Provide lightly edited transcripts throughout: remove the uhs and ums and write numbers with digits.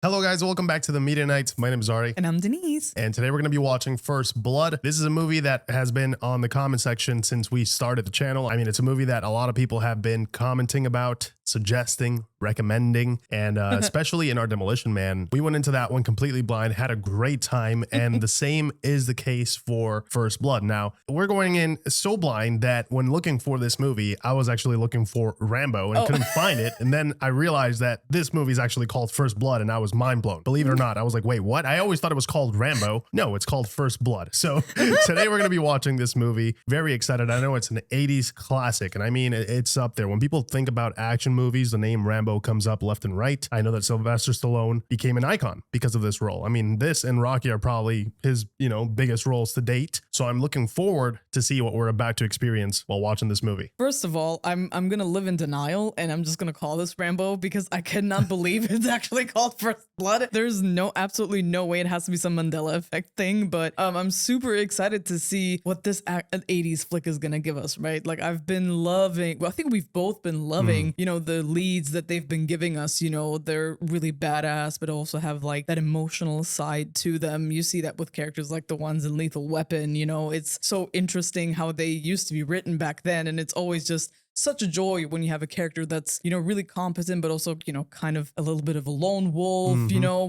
Hello guys, welcome back to the Media Night. My name is Ari. And I'm Denise. And today we're going to be watching First Blood. This is a movie that has been on the comment section since we started the channel. I mean, it's a movie that a lot of people have been commenting about, suggesting, recommending, and especially in our Demolition Man. We went into that one completely blind, had a great time, and the same is the case for First Blood. Now, we're going in so blind that when looking for this movie, I was actually looking for Rambo and couldn't find it. And then I realized that this movie is actually called First Blood, and I was mind blown. Believe it or not, I was like, wait, what? I always thought it was called Rambo. No, it's called First Blood. So today we're going to be watching this movie. Very excited. I know it's an 80s classic, and I mean, it's up there. When people think about action movies, the name Rambo comes up left and right. I know that Sylvester Stallone became an icon because of this role. I mean, this and Rocky are probably his, biggest roles to date. So I'm looking forward to see what we're about to experience while watching this movie. First of all, I'm going to live in denial and I'm just going to call this Rambo because I cannot believe it's actually called First Blood. There's absolutely no way it has to be some Mandela effect thing, but I'm super excited to see what this 80s flick is going to give us, right? Like I've been loving, I think we've both been loving, the leads that they've been giving us, they're really badass, but also have like that emotional side to them. You see that with characters like the ones in Lethal Weapon, it's so interesting how they used to be written back then. And it's always just such a joy when you have a character that's, really competent, but also, kind of a little bit of a lone wolf,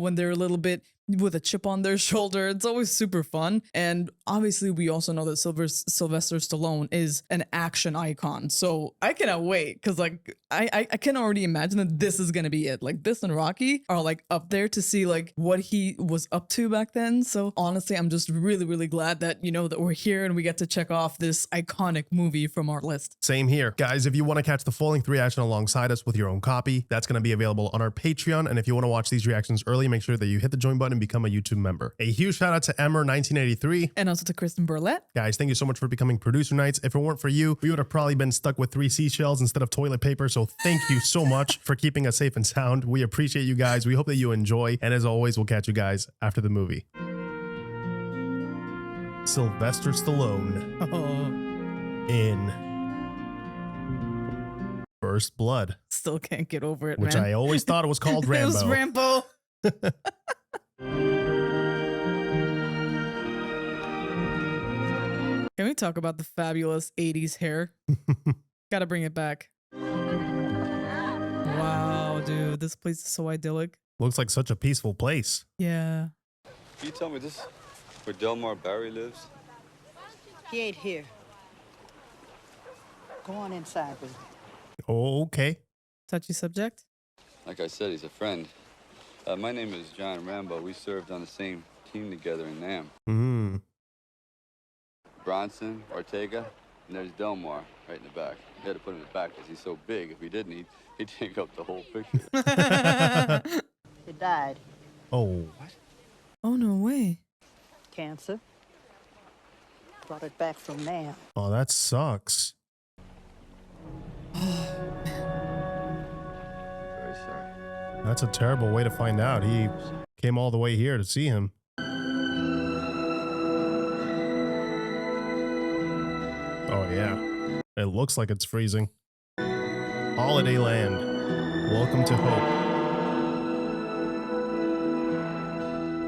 when they're a little bit with a chip on their shoulder. It's always super fun. And obviously we also know that Sylvester Stallone is an action icon. So I cannot wait because like I can already imagine that this is going to be it. Like this and Rocky are like up there to see like what he was up to back then. So honestly, I'm just really, really glad that, that we're here and we get to check off this iconic movie from our list. Same here. Guys, if you want to catch the full-length reaction alongside us with your own copy, that's going to be available on our Patreon. And if you want to watch these reactions early, make sure that you hit the join button and become a YouTube member. A huge shout out to Emmer1983. And also to Kristen Burlett. Guys, thank you so much for becoming producer nights. If it weren't for you, we would have probably been stuck with 3 seashells instead of toilet paper. So thank you so much for keeping us safe and sound. We appreciate you guys. We hope that you enjoy. And as always, we'll catch you guys after the movie. Sylvester Stallone in First Blood. Still can't get over it, which man. I always thought it was called Rambo. It was Rambo. Can we talk about the fabulous 80s hair? Gotta bring it back. Wow, dude, this place is so idyllic. Looks like such a peaceful place. Yeah. Can you tell me this where Delmar Barry lives? He ain't here. Go on inside with me. Oh, okay. Touchy subject? Like I said, he's a friend. My name is John Rambo. We served on the same team together in Nam. Bronson, Ortega, and there's Delmar right in the back. We had to put him in the back because he's so big. If he didn't, he'd take up the whole picture. He died. Oh. What? Oh, no way. Cancer. Brought it back from Nam. Oh, that sucks. Very sorry. That's a terrible way to find out. He came all the way here to see him. Oh, yeah. It looks like it's freezing. Holiday Land. Welcome to Hope.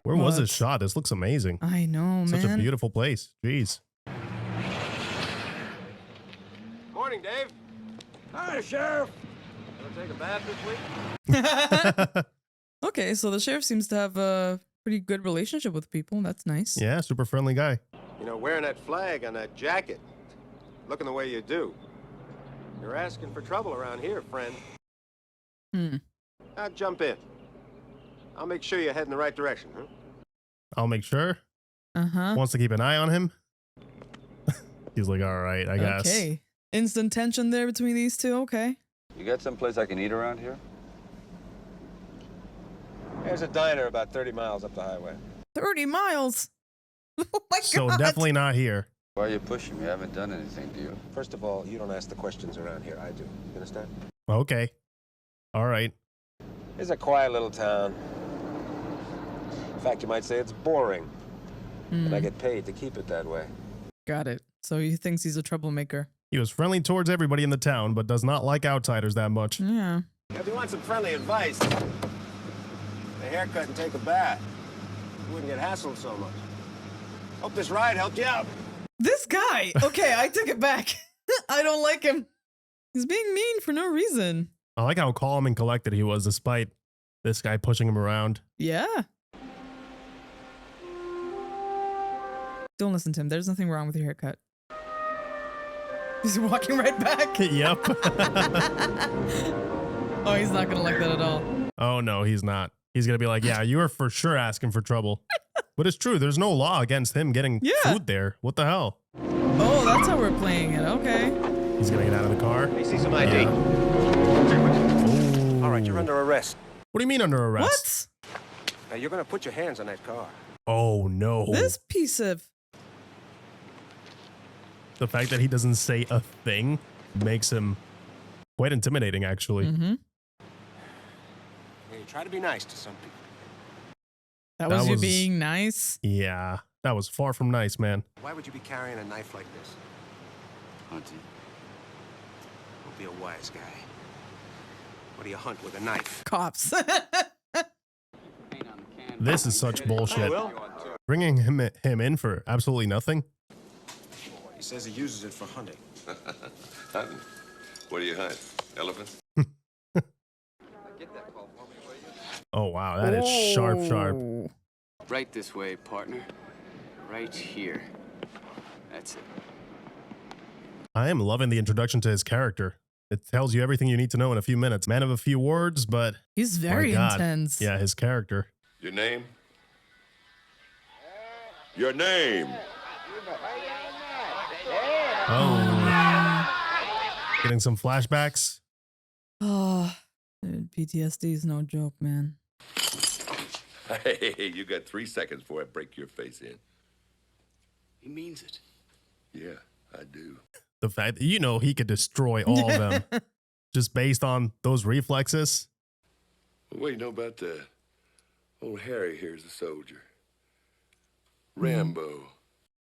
Where was this shot? This looks amazing. I know, man. Such a beautiful place. Jeez. Morning, Dave. Hi, Sheriff. Want to take a bath this week? Okay, so the sheriff seems to have a pretty good relationship with people. That's nice. Yeah, super friendly guy. Wearing that flag on that jacket. Looking the way you do. You're asking for trouble around here, friend. Now jump in. I'll make sure you head in the right direction, huh? I'll make sure. Wants to keep an eye on him. He's like, all right, I guess. Okay. Instant tension there between these two. Okay. You got someplace I can eat around here? There's a diner about 30 miles up the highway. 30 miles. Oh my God. So definitely not here. Why are you pushing me? I haven't done anything to you. First of all, you don't ask the questions around here. I do. You understand? Okay. All right. It's a quiet little town. In fact, you might say it's boring. And I get paid to keep it that way. Got it. So he thinks he's a troublemaker. He was friendly towards everybody in the town, but does not like outsiders that much. Yeah. If you want some friendly advice, they haircut and take a bath. You wouldn't get hassled so much. Hope this ride helped you out. This guy. Okay, I take it back. I don't like him. He's being mean for no reason. I like how calm and collected he was despite this guy pushing him around. Yeah. Don't listen to him. There's nothing wrong with your haircut. He's walking right back. Yep. Oh, he's not gonna like that at all. Oh, no, he's not. He's going to be like, yeah, you are for sure asking for trouble. But it's true. There's no law against him getting food there. What the hell? Oh, that's how we're playing it. Okay. He's going to get out of the car. Let me see some ID. Yeah. All right, you're under arrest. What do you mean under arrest? What? Now, you're going to put your hands on that car. Oh, no. This piece of... The fact that he doesn't say a thing makes him quite intimidating, actually. Mm-hmm. Yeah, you try to be nice to some people. That was you being nice? Yeah, that was far from nice, man. Why would you be carrying a knife like this? Hunting. Don't be a wise guy. What do you hunt with a knife? Cops. This is such bullshit. Will? Bringing him in for absolutely nothing. He says he uses it for hunting. Hunting? What do you hunt? Elephants? Oh, wow, that is sharp. Right this way, partner. Right here. That's it. I am loving the introduction to his character. It tells you everything you need to know in a few minutes. Man of a few words, but... He's very intense. Yeah, his character. Your name? Your name? Oh. Getting some flashbacks. Oh, dude, PTSD is no joke, man. Hey, you got 3 seconds before I break your face in. He means it. Yeah, I do. The fact that, you know, he could destroy all of them just based on those reflexes. Well, what do you know about the old Harry here's a soldier? Rambo.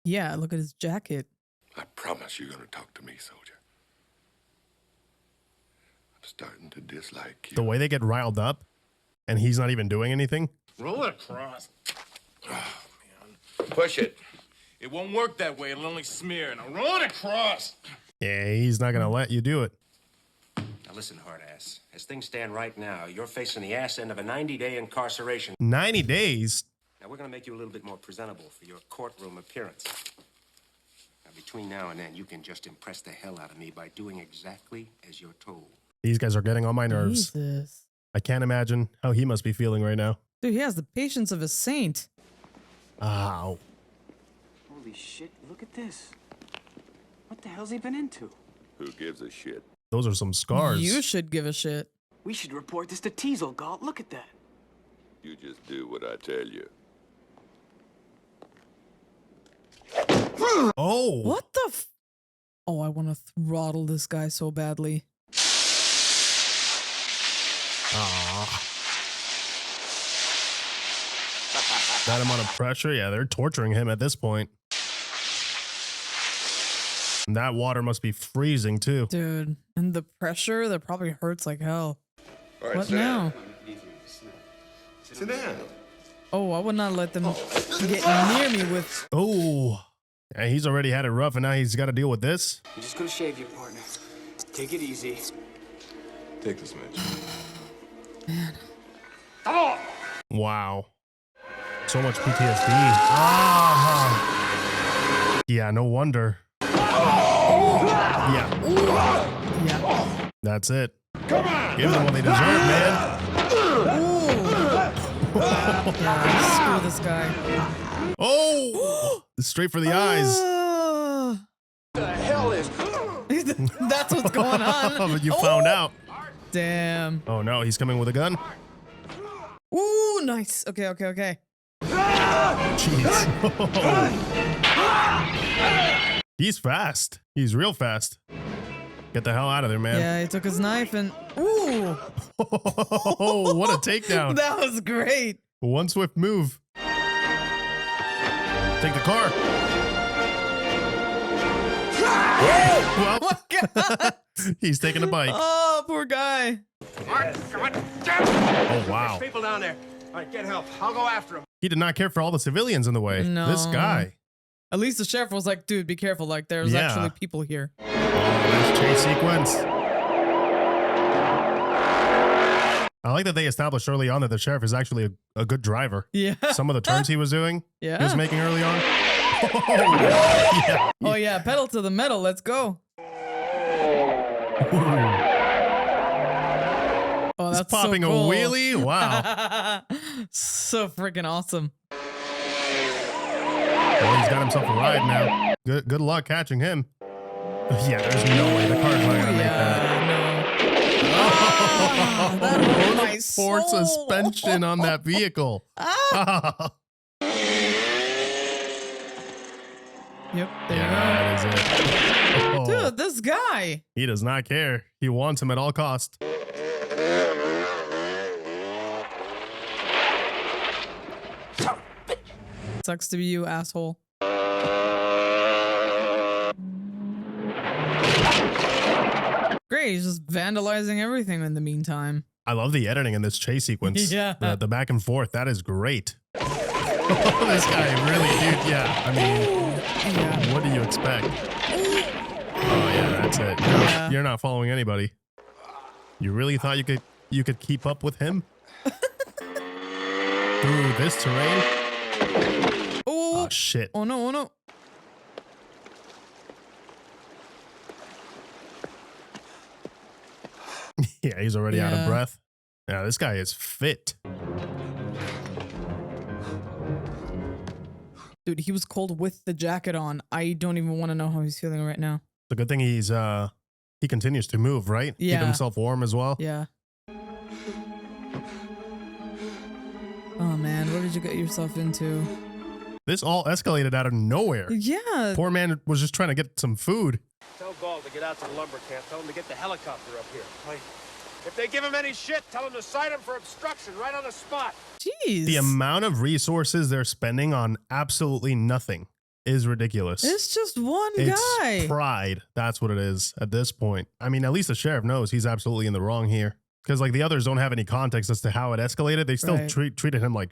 Yeah, look at his jacket. I promise you're going to talk to me, soldier. I'm starting to dislike you. The way they get riled up and he's not even doing anything. Roll it across. Oh, man. Push it. It won't work that way. It'll only smear. Now roll it across. Yeah, he's not going to let you do it. Now listen, hard ass. As things stand right now, you're facing the ass end of a 90-day incarceration. 90 days? Now we're going to make you a little bit more presentable for your courtroom appearance. Now between now and then, you can just impress the hell out of me by doing exactly as you're told. These guys are getting on my nerves. Jesus. I can't imagine how he must be feeling right now. Dude, he has the patience of a saint. Ow. Holy shit, look at this. What the hell's he been into? Who gives a shit? Those are some scars. You should give a shit. We should report this to Teasle, Galt. Look at that. You just do what I tell you. Oh. What the f... Oh, I want to throttle this guy so badly. Aw. That amount of pressure? Yeah, they're torturing him at this point. And that water must be freezing too. Dude, and the pressure, that probably hurts like hell. All right, What sit down. now? Sit down. Oh, I would not let them get near me with... Oh. Yeah, he's already had it rough and now he's got to deal with this. You're just gonna shave your partner. Take it easy. Take this, Mitch. Man. Wow. So much PTSD. Ah. Yeah, no wonder. Yeah. Yeah. That's it. Come on. Give them what they deserve, man. Yeah, screw this guy. Oh. Straight for the eyes. The hell is... That's what's going on. But you found out. Damn. Oh no, he's coming with a gun. Ooh, nice. Okay. Jeez. He's fast. He's real fast. Get the hell out of there, man. Yeah, he took his knife and... Ooh. Oh, what a takedown. That was great. One swift move. Take the car. Well, Oh my God. he's taking a bike. Oh, poor guy. Oh, wow. People down there. All right, get help. I'll go after him. He did not care for all the civilians in the way. No. This guy. At least the sheriff was like, dude, be careful. Like, there's Yeah. actually people here. Oh, nice chase sequence. I like that they established early on that the sheriff is actually a good driver. Yeah. Some of the turns he was doing, Yeah. he was making early on. Oh, yeah. Oh, yeah. Pedal to the metal. Let's go. Oh, He's that's popping so cool. a wheelie. Wow. So freaking awesome. Well, he's got himself a ride now. Good luck catching him. Yeah, there's no way the car's not gonna make that. Ah, that hurt my Ford soul. suspension on that vehicle. Ah. Yep. There Yeah, that is it. you Oh, go. Dude, this guy. he does not care. He wants him at all costs. Sucks to be you, asshole. Great, he's just vandalizing everything in the meantime. I love the editing in this chase sequence. Yeah. The back and forth. That is great. This guy really, dude. Yeah. I mean, Yeah. what do you expect? Oh yeah, that's it. Yeah. You're not following anybody. You really thought you could keep up with him? Through this terrain? Oh, Oh shit. oh no, oh no. Yeah, he's already out of Yeah. breath. Yeah, this guy is fit. Dude, he was cold with the jacket on. I don't even want to know how he's feeling right now. It's a good thing he continues to move, right? Keep Yeah. himself warm as well. Yeah. Oh man, what did you get yourself into? This all escalated out of nowhere. Yeah. Poor man was just trying to get some food. Tell Gall to get out to the lumber camp. Tell him to get the helicopter up here. If they give him any shit, tell him to cite him for obstruction right on the spot. Jeez. The amount of resources they're spending on absolutely nothing is ridiculous. It's just one It's guy. pride. That's what it is at this point. I mean, at least the sheriff knows he's absolutely in the wrong here. Because like the others don't have any context as to how it escalated. They still Right. treated him like,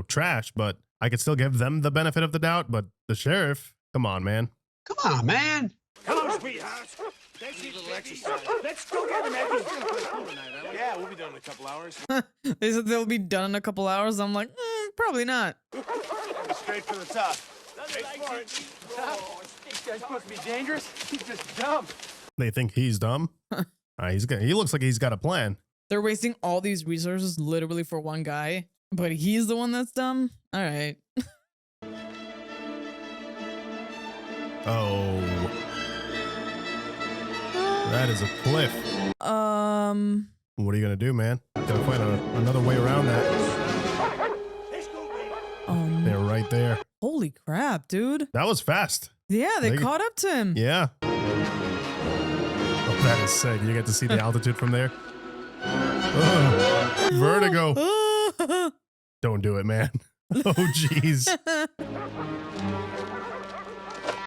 trash, but I could still give them the benefit of the doubt. But the sheriff, come on, man. Come on, man. Come on, sweetheart. Thanks, you little exercise. Let's go get him, Eddie. Yeah, we'll be done in a couple hours. They said they'll be done in a couple hours. I'm like, probably not. Straight for the top. Straight for it. This guy's supposed to be dangerous. He's just dumb. They think he's dumb. He looks like he's got a plan. They're wasting all these resources literally for one guy, but he's the one that's dumb. All right. Oh. That is a cliff. What are you going to do, man? Gotta find another way around that. Oh, They're right there. holy crap, dude. That was fast. Yeah, they They- caught up to him. Yeah. Oh, that is sick. You get to see the altitude from there. Ugh. Vertigo. Don't do it, man. Oh, jeez.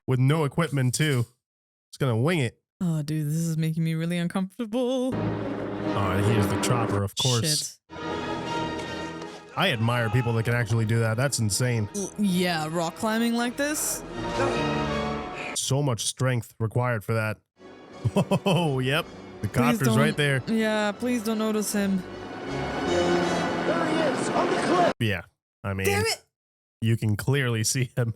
With no equipment, too. Just gonna wing it. Oh, dude, this is making me really uncomfortable. Oh, and here's the chopper, of course. Shit. I admire people that can actually do that. That's insane. Yeah, rock climbing like this? So much strength required for that. Oh, yep. The Please copter's don't- right there. Yeah, please don't notice him. There he is, on the cliff. Yeah. I mean, Damn it! you can clearly see him.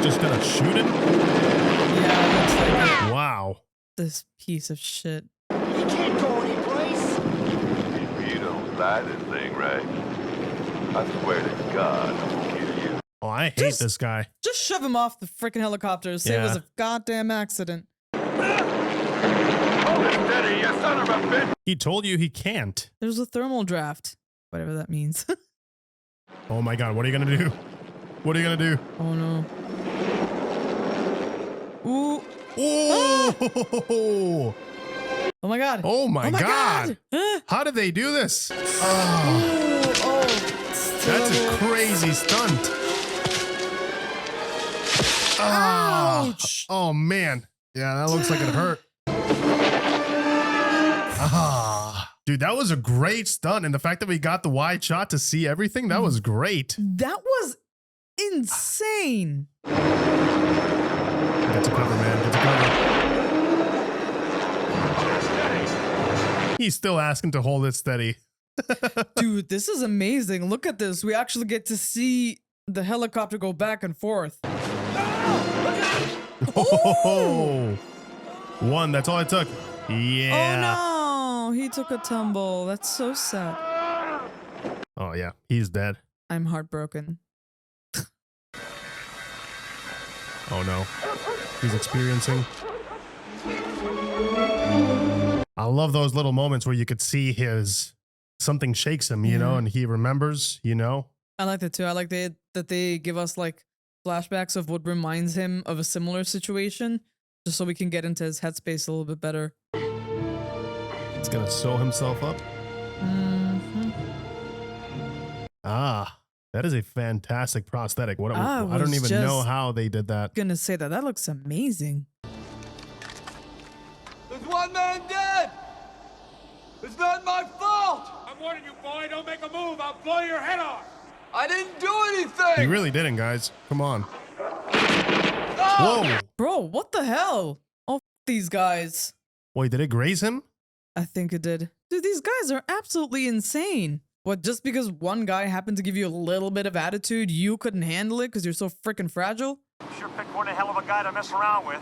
Just gonna shoot him? Yeah, it looks like it. Wow. This piece of shit. He can't go anyplace. You don't buy this thing, right? I swear to God, I'm gonna kill you. Oh, I hate Just- this guy. Just shove him off the freaking helicopter. Say it was Yeah. a goddamn accident. Hold it steady, you son of a bitch! He told you he can't. There's a thermal draft. Whatever that means. Oh my God, what are you gonna do? What are you gonna do? Oh no. Ooh. Oh! Oh my god. Oh my God! Ah. How did they do this? Oh, Ooh, oh. that's a crazy stunt. Ah. Ouch. Oh man. Yeah, that looks like it hurt. Ah, dude, that was a great stunt. And the fact that we got the wide shot to see everything, that was great. That was insane. Get to cover, man. Get to cover. He's still asking to hold it steady. Dude, this is amazing. Look at this. We actually get to see the helicopter go back and forth. Oh, one. That's all it took. Yeah. Oh no, he took a tumble. That's so sad. Oh yeah, he's dead. I'm heartbroken. Oh no, he's experiencing. I love those little moments where you could see something shakes him, you know, and he remembers, you know. I like that too. I like that they give us like flashbacks of what reminds him of a similar situation, just so we can get into his headspace a little bit better. He's gonna sew himself up. Mm-hmm. Ah, that is a fantastic prosthetic. What? I was don't even know just how they did that. Gonna say that looks amazing. There's one man dead! It's not my fault! I'm warning you, boy, don't make a move, I'll blow your head off! I didn't do anything! He really didn't, guys. Come on. Whoa. Bro, what the hell? Oh, these guys. Wait, did it graze him? I think it did. Dude, these guys are absolutely insane. What, just because one guy happened to give you a little bit of attitude, you couldn't handle it because you're so freaking fragile? Sure picked one hell of a guy to mess around with.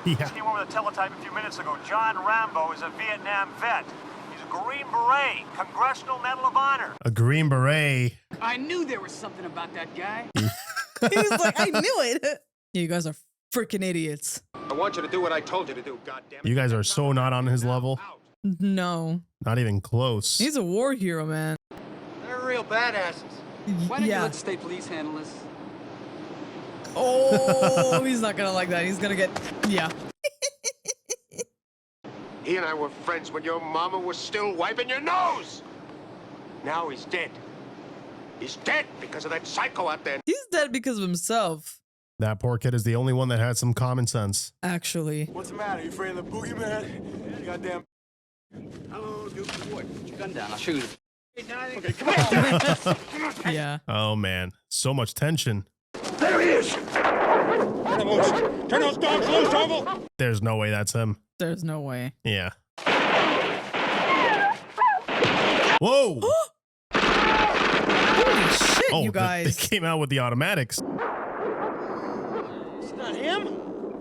Yeah. Just came over the teletype a few minutes ago. John Rambo is a Vietnam vet. He's a Green Beret, Congressional Medal of Honor. A Green Beret. I knew there was something about that guy. He's like, I knew it. Yeah, you guys are freaking idiots. I want you to do what I told you to do, goddammit. You guys are so not on his level. No. Not even close. He's a war hero, man. They're real badasses. Why don't you Yeah. let the state police handle this? Oh, he's not gonna like that. He's gonna get, yeah. He and I were friends when your mama was still wiping your nose. Now he's dead. He's dead because of that psycho out there. He's dead because of himself, That poor kid is the only one that had some common sense. actually. What's the matter? You afraid of the boogeyman? Goddamn. Hello, Duke. Boy, put your gun down. I'll shoot you. Okay, come on. Yeah. Oh man, so much tension. There he is! Turn him loose. Turn those dogs loose, Orville! There's no way that's him. There's no way. Yeah. Whoa! Holy shit, you They guys. came out with the automatics. It's not him.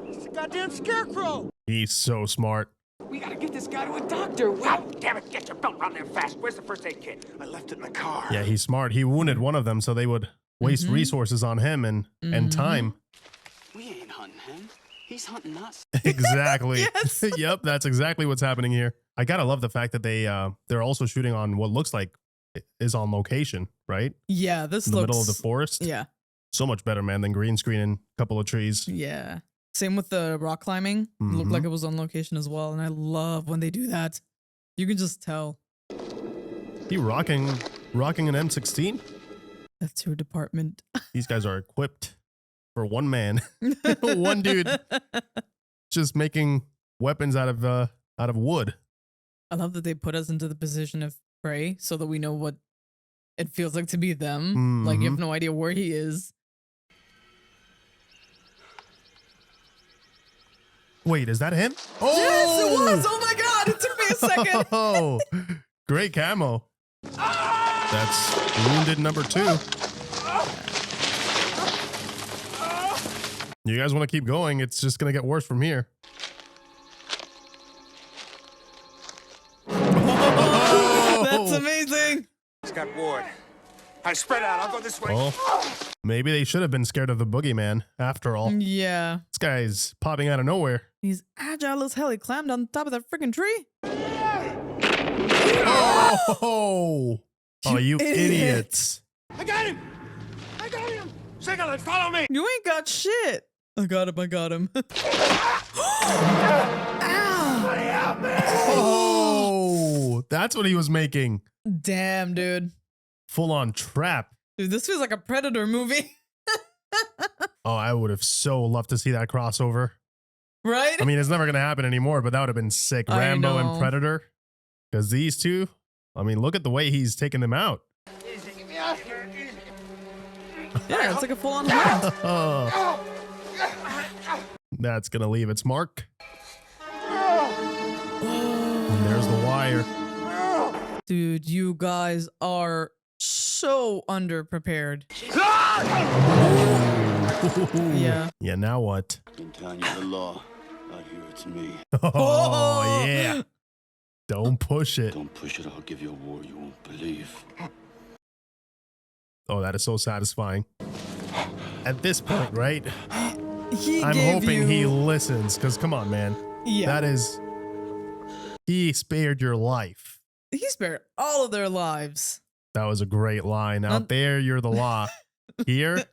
It's the goddamn scarecrow. He's so smart. We gotta get this guy to a doctor. Oh, damn it, get your belt around there fast. Where's the first aid kit? I left it in the car. Yeah, he's smart. He wounded one of them, so they would waste resources on him and time. We ain't hunting him. He's hunting us. Exactly. Yes. Yep, that's exactly what's happening here. I gotta love the fact that they're also shooting on what looks like is on location, right? Yeah, this In the looks middle of the forest. Yeah. So much better, man, than green screen and a couple of trees. Yeah. Same with the rock climbing. It looked like it was on location as well. And I love when they do that. You can just tell. He rocking an M16? That's your department. These guys are equipped for one man. One dude just making weapons out of wood. I love that they put us into the position of prey so that we know what it feels like to be them. Like you have no idea where he is. Wait, is that him? Oh! Yes, it was. Oh my God. It took me a second. Oh, great camo. That's wounded number 2. You guys want to keep going? It's just going to get worse from here. That's amazing. He's got Ward. I spread out. I'll go this way. Well, maybe they should have been scared of the boogeyman after all. Yeah. This guy's popping out of nowhere. He's agile as hell. He climbed on top of that freaking tree. Oh, you idiots. I got him. I got him. Signal it. Follow me. You ain't got shit. I got him. I got him. Oh, that's what he was making. Damn, dude. Full on trap. Dude, this feels like a Predator movie. Oh, I would have so loved to see that crossover. Right? I mean, it's never going to happen anymore, but that would have been sick. I Rambo and know. Predator. Because these two, I mean, look at the way he's taking them out. Yeah, it's like a full-on hunt. Oh. That's going to leave its mark. And there's the wire. Dude, you guys are so underprepared. Yeah. Yeah, now what? In town, you're the law. Out here, it's me. Oh, yeah. Don't push it. Don't push it. I'll give you a war you won't believe. Oh, that is so satisfying. At this point, right? I'm gave hoping you- he listens, because come on, man. Yeah. That is... He spared your life. He spared all of their lives. That was a great line. Out there, you're the law. Here,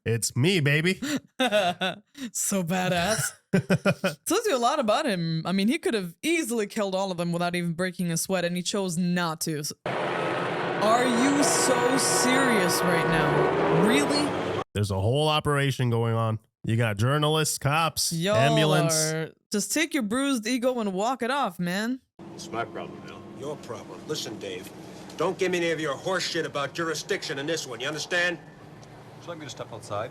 it's me, baby. So badass. Tells you a lot about him. I mean, he could have easily killed all of them without even breaking a sweat, and he chose not to. Are you so serious right now? Really? There's a whole operation going on. You got journalists, cops, Y'all ambulance. just take your bruised ego and walk it off, man. It's my problem, Bill. Your problem. Listen, Dave. Don't give me any of your horse shit about jurisdiction in this one. You understand? Would you like me to step outside?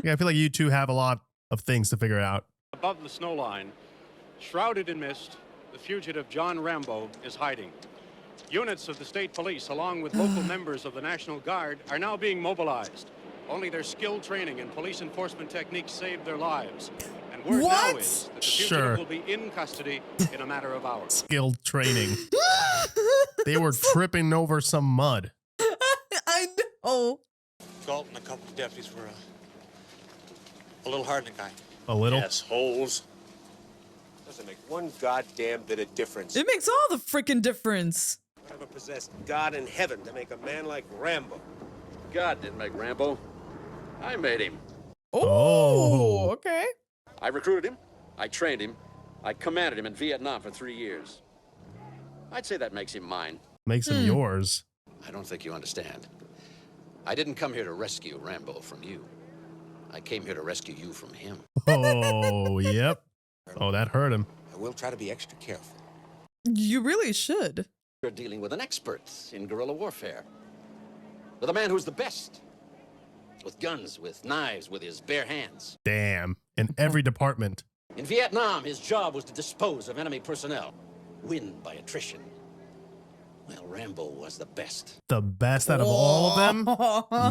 Yeah, I feel like you two have a lot of things to figure out. Above the snow line, shrouded in mist, the fugitive John Rambo is hiding. Units of the state police, along with local members of the National Guard, are now being mobilized. Only their skilled training and police enforcement techniques saved their lives. And word now is that the fugitive will be in custody in a matter of hours. Skilled training. They were tripping over some mud. I know. Galt and a couple of deputies were a little hard on the guy. A little? Assholes. Doesn't make one goddamn bit of difference. It makes all the freaking difference. Whatever possessed God in heaven to make a man like Rambo. God didn't make Rambo. I made him. Oh, okay. I recruited him. I trained him. I commanded him in Vietnam for 3 years. I'd say that makes him mine. Makes him yours. I don't think you understand. I didn't come here to rescue Rambo from you. I came here to rescue you from him. Oh, yep. Oh, that hurt him. I will try to be extra careful. You really should. You're dealing with an expert in guerrilla warfare. With a man who's the best. With guns, with knives, with his bare hands. Damn. In every department. In Vietnam, his job was to dispose of enemy personnel. Win by attrition. Well, Rambo was the best. The best out of all of them?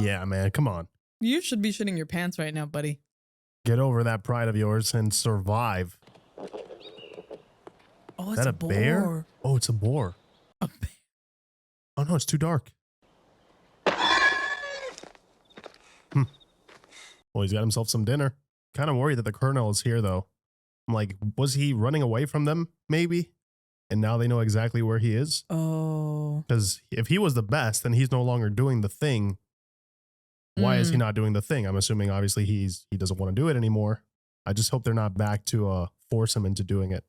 Yeah, man. Come on. You should be shitting your pants right now, buddy. Get over that pride of yours and survive. Oh, Is it's that a a bear? boar. Oh, it's a boar. A bear. Oh, no, it's too dark. Well, he's got himself some dinner. Kind of worried that the colonel is here, though. I'm like, was he running away from them, maybe? And now they know exactly where he is? Oh. Because if he was the best, then he's no longer doing the thing. Why is he not doing the thing? I'm assuming, obviously, he doesn't want to do it anymore. I just hope they're not back to force him into doing it.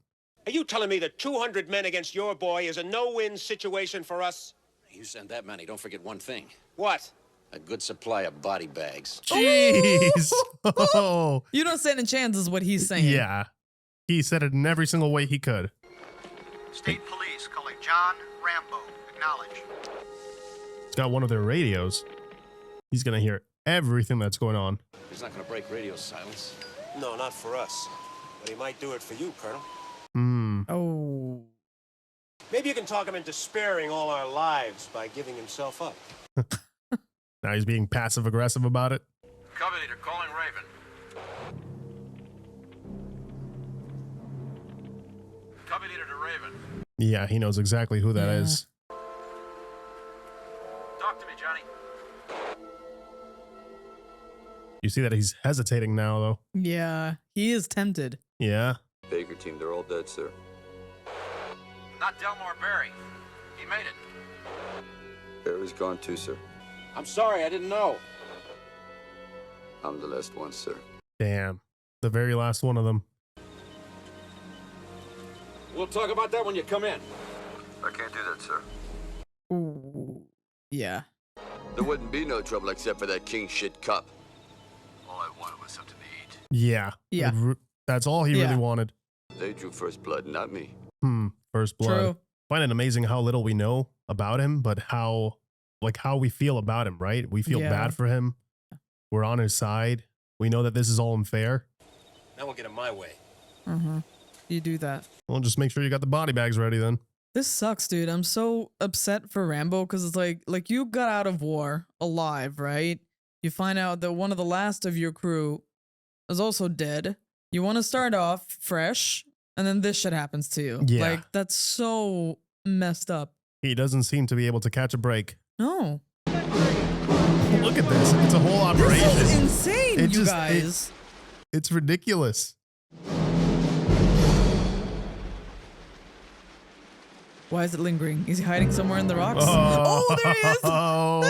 Are you telling me that 200 men against your boy is a no-win situation for us? You send that many, don't forget one thing. What? A good supply of body bags. Jeez. Oh. You don't stand a chance is what he's saying. Yeah. He said it in every single way he could. State police calling John Rambo. Acknowledge. It's got one of their radios. He's going to hear everything that's going on. He's not going to break radio silence. No, not for us. But he might do it for you, Colonel. Oh. Maybe you can talk him into sparing all our lives by giving himself up. Now he's being passive-aggressive about it. Cover leader calling Raven. Cover leader to Raven. Yeah, he knows exactly who that is. Talk to me, Johnny. You see that he's hesitating now, though. Yeah, he is tempted. Yeah. Baker team, they're all dead, sir. Not Delmore Berry. He made it. Barry's gone too, sir. I'm sorry, I didn't know. I'm the last one, sir. Damn. The very last one of them. We'll talk about that when you come in. I can't do that, sir. Ooh. Yeah. There wouldn't be no trouble except for that king shit cup. All I wanted was something to eat. Yeah. Yeah. That's all he really wanted. They drew first blood, not me. First Blood. True. Find it amazing how little we know about him, but how we feel about him, right? We feel bad for him. We're on his side. We know that this is all unfair. Now we'll get him my way. You do that. Well, just make sure you got the body bags ready then. This sucks, dude. I'm so upset for Rambo because it's like you got out of war alive, right? You find out that one of the last of your crew is also dead. You want to start off fresh, and then this shit happens to you. Yeah. Like, that's so messed up. He doesn't seem to be able to catch a break. No. Look at this. It's a whole operation. This is insane, you guys. It's ridiculous. Why is it lingering? Is he hiding somewhere in the rocks? Oh, there he is. Oh,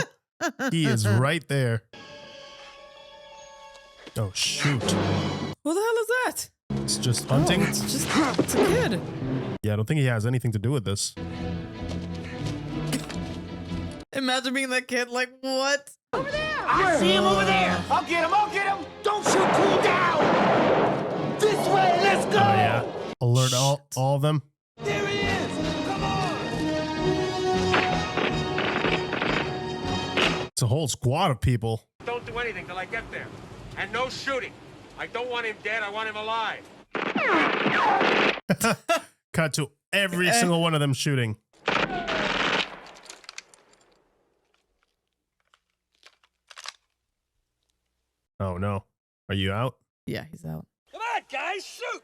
he is right there. Oh, shoot. What the hell is that? It's just hunting? Oh, it's a kid. Yeah, I don't think he has anything to do with this. Imagine being that kid, like, what? Over there! I see him over there! I'll get him! I'll get him! Don't shoot! Cool down! This way! Let's go! Oh, yeah. Alert all of them. There he is! Come on! It's a whole squad of people. Don't do anything till I get there. And no shooting. I don't want him dead. I want him alive. Cut to every single one of them shooting. Oh, no. Are you out? Yeah, he's out. Come on, guys! Shoot!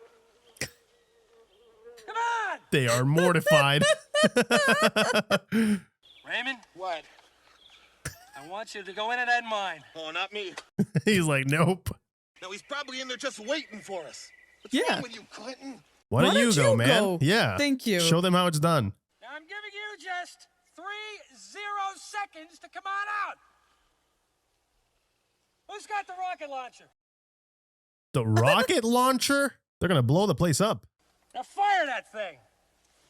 Come on! They are mortified. Raymond? What? I want you to go in and add mine. Oh, not me. He's like, nope. No, he's probably in there just waiting for us. What's wrong with you, Clinton? Why don't you go, man? Yeah. Thank you. Show them how it's done. Now I'm giving you just 30 seconds to come on out. Who's got the rocket launcher? The rocket launcher? They're going to blow the place up. Now fire that thing.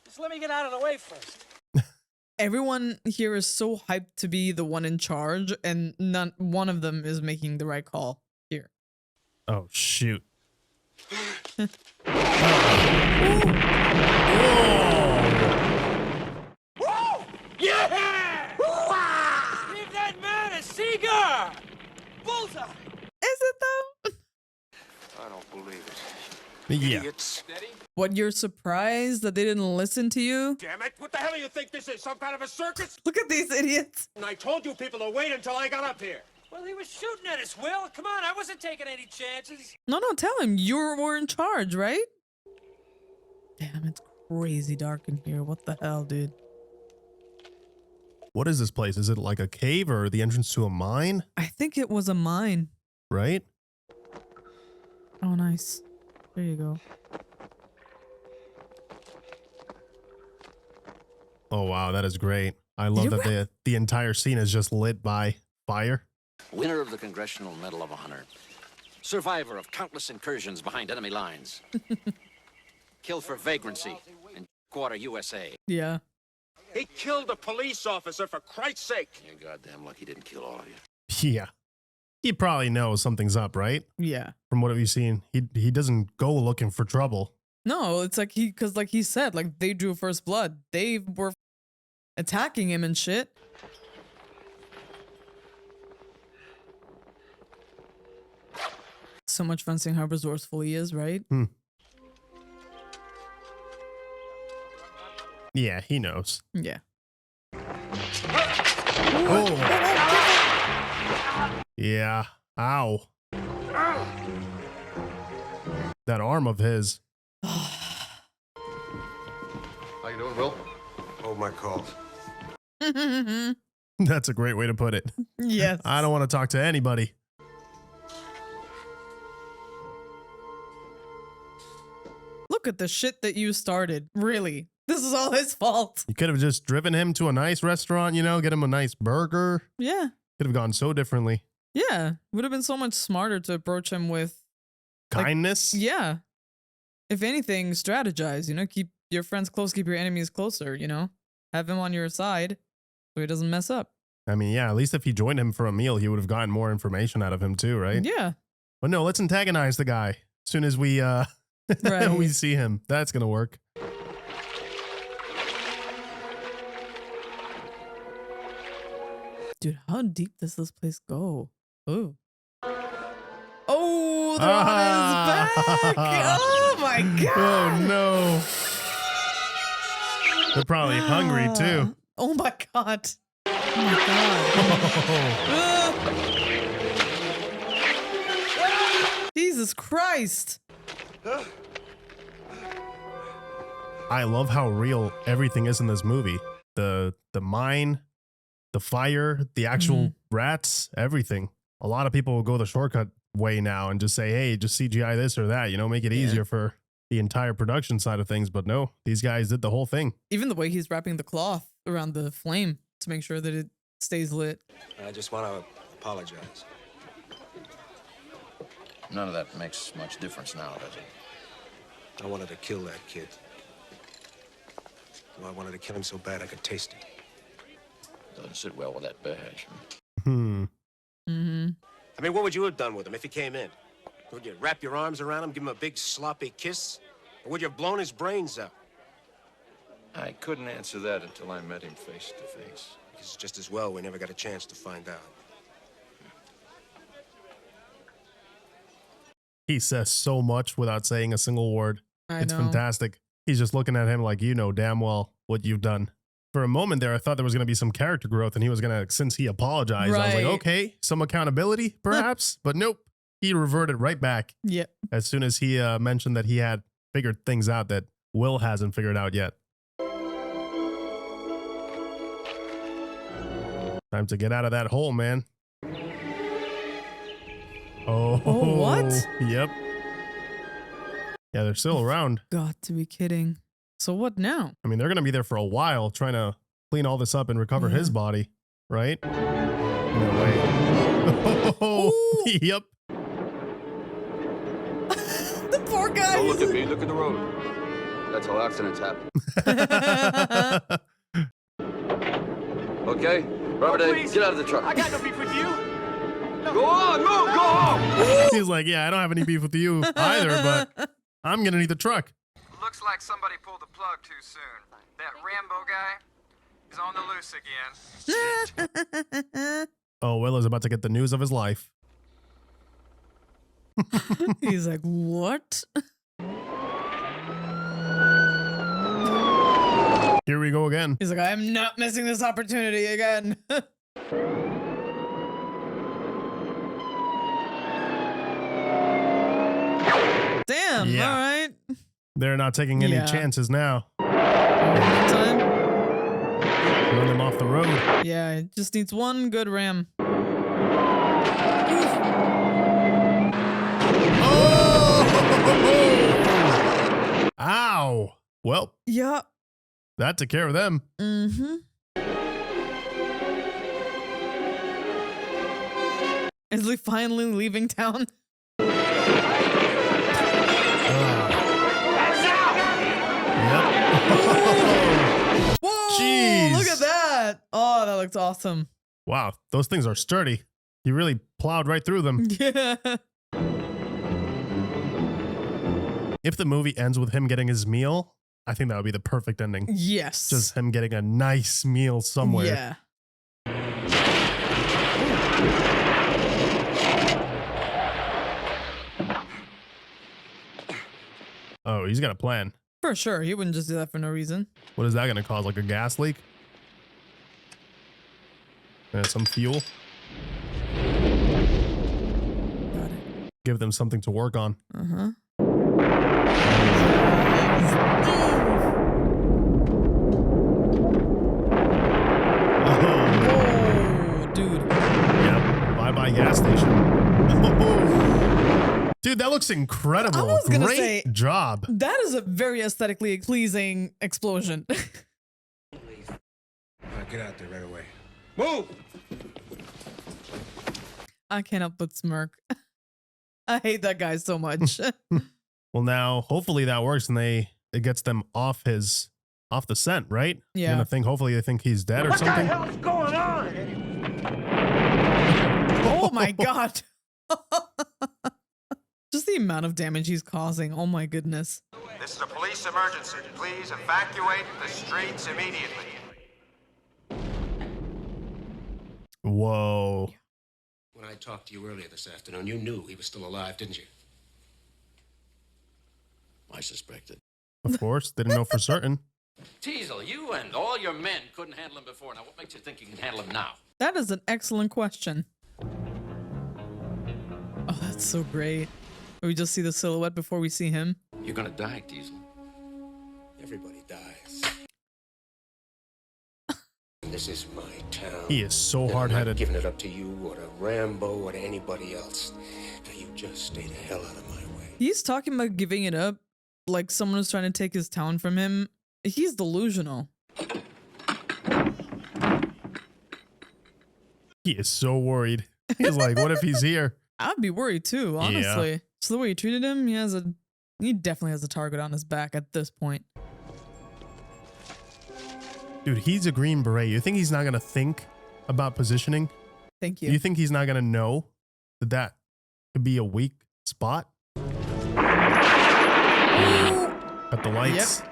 Just let me get out of the way first. Everyone here is so hyped to be the one in charge, and none one of them is making the right call here. Oh, shoot. Whoa! Yeah! Give that man a cigar! Bullseye! Is it though? I don't believe it. Yeah. Idiots. What, you're surprised that they didn't listen to you? Damn it. What the hell do you think this is? Some kind of a circus? Look at these idiots. And I told you people to wait until I got up here. Well, he was shooting at us, Will. Come on, I wasn't taking any chances. No, tell him you were in charge, right? Damn, it's crazy dark in here. What the hell, dude? What is this place? Is it like a cave or the entrance to a mine? I think it was a mine. Right? Oh, nice. There you go. Oh, wow. That is great. I love that the entire scene is just lit by fire. Winner of the Congressional Medal of Honor. Survivor of countless incursions behind enemy lines. Killed for vagrancy in quarter USA. Yeah. He killed a police officer, for Christ's sake. You're goddamn lucky he didn't kill all of you. Yeah. He probably knows something's up, right? Yeah. From what we've seen, he doesn't go looking for trouble. No, it's like because like he said, like they drew first blood. They were attacking him and shit. So much fun seeing how resourceful he is, right? Yeah, he knows. Yeah. Oh. Yeah. Ow. That arm of his. How you doing, Will? Hold my calls. That's a great way to put it. Yes. I don't want to talk to anybody. Look at the shit that you started. Really. This is all his fault. You could have just driven him to a nice restaurant, you know, get him a nice burger. Yeah. Could have gone so differently. Yeah. Would have been so much smarter to approach him with kindness. Yeah. If anything, strategize, you know, keep your friends close, keep your enemies closer, you know, have him on your side so he doesn't mess up. I mean, yeah, at least if he joined him for a meal, he would have gotten more information out of him too, right? Yeah. But no, let's antagonize the guy as soon as we we see him. That's gonna work. Dude, how deep does this place go? Oh. Oh, they're on his back. Oh my god. Oh no. They're probably hungry too. Oh my god. Oh my god. Jesus Christ. I love how real everything is in this movie. The mine, the fire, the actual rats, everything. A lot of people will go the shortcut way now and just say, hey, just CGI this or that, you know, make it easier for the entire production side of things. But no, these guys did the whole thing. Even the way he's wrapping the cloth around the flame to make sure that it stays lit. I just want to apologize. None of that makes much difference now, does it? I wanted to kill that kid. I wanted to kill him so bad I could taste it. Doesn't sit well with that badge. I mean, what would you have done with him if he came in? Would you wrap your arms around him, give him a big sloppy kiss? Or would you have blown his brains out? I couldn't answer that until I met him face to face. It's just as well we never got a chance to find out. He says so much without saying a single word. It's know. fantastic. He's just looking at him like, you know damn well what you've done. For a moment there, I thought there was going to be some character growth and he was going to, since he apologized, I was like, okay, some accountability perhaps, but nope. He reverted right back. Yep. As soon as he mentioned that he had figured things out that Will hasn't figured out yet. Time to get out of that hole, man. Oh, what? Yep. Yeah, they're still around. Got to be kidding. So what now? I mean, they're going to be there for a while trying to clean all this up and recover his body, right? No way. Oh, yep. The poor guy. Don't look at me, look at the road. That's how accidents happen. Okay, Robert A., get out of the truck. I got no beef with you. Go on, move, go home. He's like, yeah, I don't have any beef with you either, but I'm going to need the truck. Looks like somebody pulled the plug too soon. That Rambo guy is on the loose again. Oh, Will is about to get the news of his life. He's like, what? Here we go again. He's like, I'm not missing this opportunity again. Damn, Yeah. all right. They're not taking any chances now. Time. Run them off the road. Yeah, it just needs one good ram. Oh! Ow! Well, yeah. That took care of them. Mm-hmm. Is he finally leaving town? Whoa! Jeez. Look at that! Oh, that looks awesome. Wow, those things are sturdy. You really plowed right through them. Yeah. If the movie ends with him getting his meal, I think that would be the perfect ending. Yes. Just him getting a nice meal somewhere. Yeah. Oh, he's got a plan. For sure. He wouldn't just do that for no reason. What is that going to cause? Like a gas leak? Some fuel? Got it. Give them something to work on. Uh-huh. Oh, dude. Yep. Bye-bye gas station. Dude, that looks incredible. I was gonna Great say, job. That is a very aesthetically pleasing explosion. Get out there right away. Move! I can't help but smirk. I hate that guy so much. Well, now hopefully that works and it gets them off the scent, right? Yeah. You're gonna hopefully they think he's dead or something. What the hell's going on? Oh my god. Just the amount of damage he's causing. Oh my goodness. This is a police emergency. Please evacuate the streets immediately. Whoa. When I talked to you earlier this afternoon, you knew he was still alive, didn't you? I suspected. Of course. Didn't know for certain. Teasle, you and all your men couldn't handle him before. Now, what makes you think you can handle him now? That is an excellent question. Oh, that's so great. We just see the silhouette before we see him. You're gonna die, Teasle. Everybody dies. This is my town. He is so And I'm hard-headed. not giving it up to you or to Rambo or to anybody else. Now you just stay the hell out of my way. He's talking about giving it up like someone was trying to take his town from him. He's delusional. He is so worried. He's like, what if he's here? I'd be worried too, honestly. Yeah. So the way he treated him, he definitely has a target on his back at this point. Dude, he's a Green Beret. You think he's not going to think about positioning? Thank you. You think he's not going to know that that could be a weak spot? Got the lights. Yep.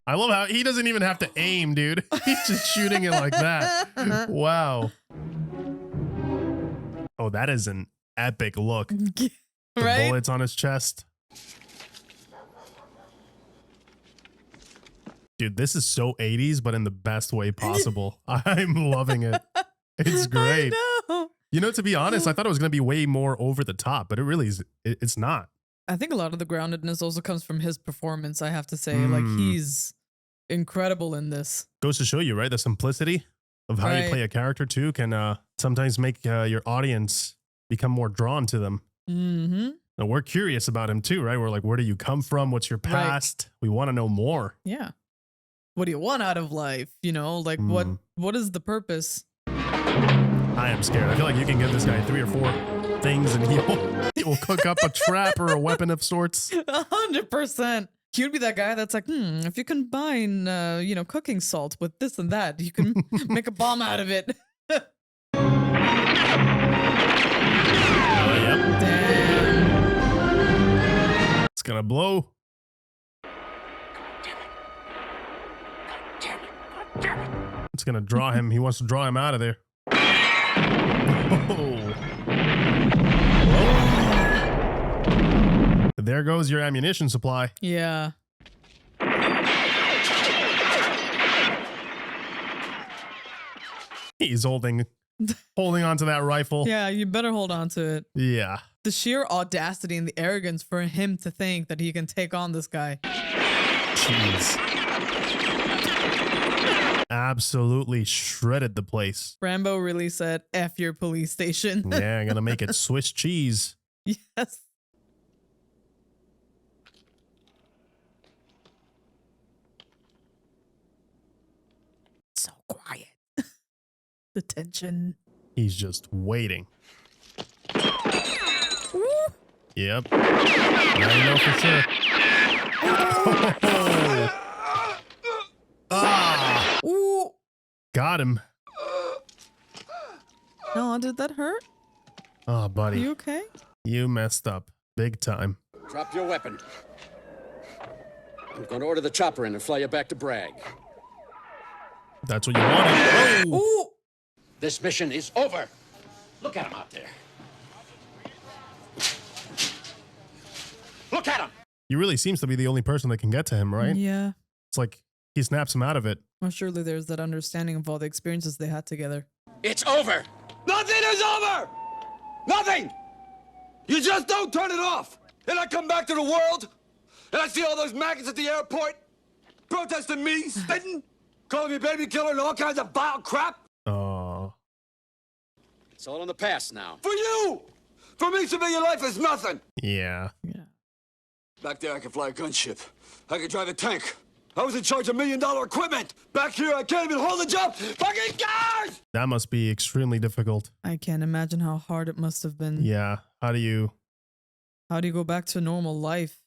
I love how he doesn't even have to aim, dude. He's just shooting it like that. Wow. Oh, that is an epic look. The Right? bullets on his chest. Dude, this is so 80s, but in the best way possible. I'm loving it. It's great. I know. You know, to be honest, I thought it was going to be way more over the top, but it really is. It's not. I think a lot of the groundedness also comes from his performance, I have to say. Like, he's incredible in this. Goes to show you, right? The simplicity of how you Right. play a character too can sometimes make your audience become more drawn to them. Mm-hmm. Now, we're curious about him too, right? We're like, where do you come from? What's your past? We want to know more. Yeah. What do you want out of life? You know, like what is the purpose? I am scared. I feel like you can give this guy 3 or 4 things and he will cook up a trap or a weapon of sorts. 100%. He would be that guy that's like, if you combine, cooking salt with this and that, you can make a bomb out of it. Yep. Damn. It's gonna blow. It's gonna draw him. He wants to draw him out of there. Oh. There goes your ammunition supply. Yeah. He's holding on to that rifle. Yeah, you better hold on to it. Yeah. The sheer audacity and the arrogance for him to think that he can take on this guy. Jeez. Absolutely shredded the place. Rambo really said, F your police station. Yeah, I'm gonna make it Swiss cheese. Yes. So quiet. The tension. He's just waiting. Woo. Yep. Now you know for sure. Ah! Ooh. Got him. No, did that hurt? Oh, buddy. You okay? You messed up. Big time. Drop your weapon. I'm going to order the chopper in and fly you back to Bragg. That's what you wanted. Oh! Ooh. This mission is over. Look at him out there. Look at him. He really seems to be the only person that can get to him, right? Yeah. It's like he snaps him out of it. Well, surely there's that understanding of all the experiences they had together. It's over. Nothing is over! Nothing! You just don't turn it off! And I come back to the world, and I see all those maggots at the airport protesting me, spitting, calling me baby killer and all kinds of vile crap. Oh. It's all in the past now. For you! For me, civilian life is nothing! Yeah. Yeah. Back there, I can fly a gunship. I can drive a tank. I was in charge of $1 million equipment. Back here, I can't even hold a job. Fucking guys! That must be extremely difficult. I can't imagine how hard it must have been. Yeah. How do you go back to normal life?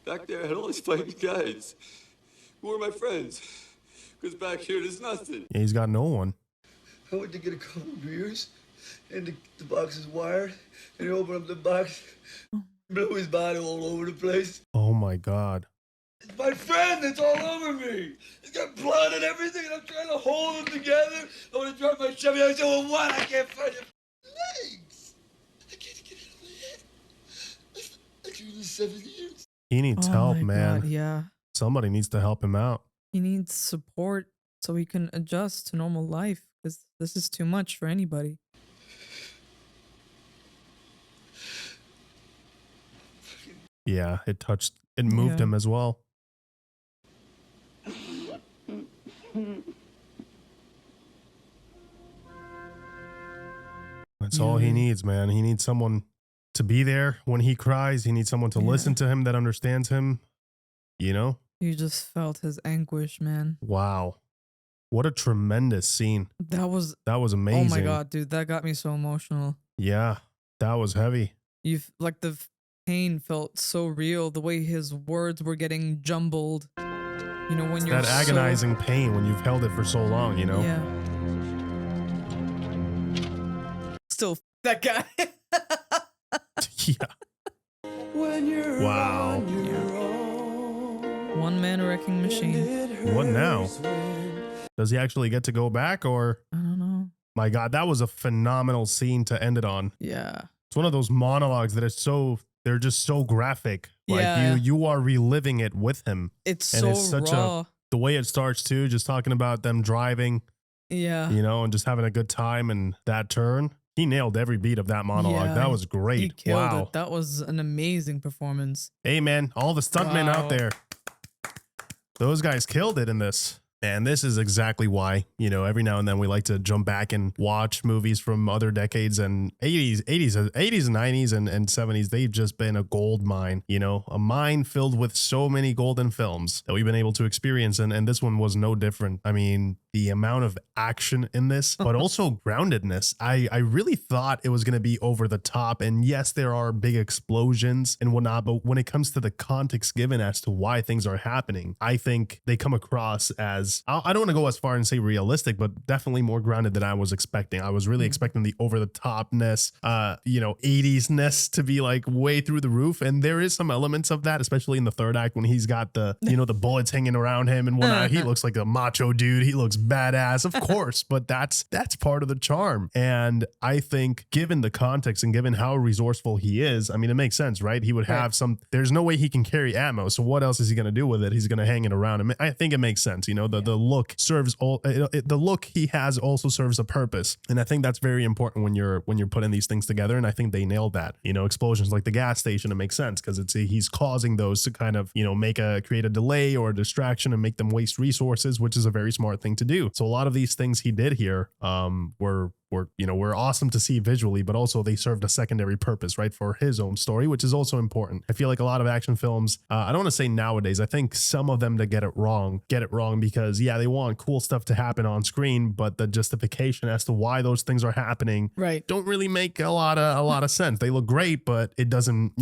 Back there, I had all these fighting guys. Who were my friends? Because back here, there's nothing. Yeah, he's got no one. I went to get a couple of beers, and the box is wired, and he opened up the box, blew his body all over the place. Oh my God. It's my friend that's all over me. He's got blood and everything, and I'm trying to hold him together. I want to drive my Chevy. I said, well, what? I can't find his legs. I can't get it out of my head. I do this 7 years. He needs help, man. God, yeah. Somebody needs to help him out. He needs support so he can adjust to normal life, because this is too much for anybody. Yeah, it moved him as well. That's all he needs, man. He needs someone to be there when he cries. He needs someone to listen to him that understands him, you know? You just felt his anguish, man. Wow. What a tremendous scene. That was amazing. Oh my God, dude, that got me so emotional. Yeah, that was heavy. Like the pain felt so real, the way his words were getting jumbled. You know, when you're that agonizing pain when you've held it for so long, you know? Yeah. Still that guy. Yeah. Wow. One man wrecking machine. What now? Does he actually get to go back, or? I don't know. My God, that was a phenomenal scene to end it on. Yeah. It's one of those monologues that is they're just so graphic. Like you are reliving it with him. It's such raw. The way it starts too, just talking about them driving. Yeah. You know, and just having a good time, and that turn. He nailed every beat of that monologue. Yeah, that was great. He killed wow. it. That was an amazing performance. Hey man, all the stuntmen out there. Those guys killed it in this. And this is exactly why, you know, every now and then we like to jump back and watch movies from other decades, and 80s and 90s and 70s. They've just been a gold mine, you know, a mine filled with so many golden films that we've been able to experience. And this one was no different. I mean, the amount of action in this, but also groundedness. I really thought it was going to be over the top. And yes, there are big explosions and whatnot, but when it comes to the context given as to why things are happening, I think they come across as, I don't want to go as far and say realistic, but definitely more grounded than I was expecting. I was really expecting the over the topness, you know, 80s-ness to be like way through the roof. And there is some elements of that, especially in the third act when he's got the, you know, the bullets hanging around him and whatnot. He looks like a macho dude. He looks badass, of course, but that's part of the charm. And I think given the context and given how resourceful he is, I mean, it makes sense, right? He would have there's no way he can carry ammo. So what else is he going to do with it? He's going to hang it around him. I think it makes sense. You know, the look serves the look he has also serves a purpose. And I think that's very important when you're putting these things together. And I think they nailed that. You know, explosions like the gas station, it makes sense because he's causing those to kind of, you know, create a delay or a distraction and make them waste resources, which is a very smart thing to do. So a lot of these things he did here were awesome to see visually, but also they served a secondary purpose, right, for his own story, which is also important. I feel like a lot of action films, I don't want to say nowadays, I think some of them that get it wrong because they want cool stuff to happen on screen, but the justification as to why those things are happening don't really make a lot of sense. They look great, but it doesn't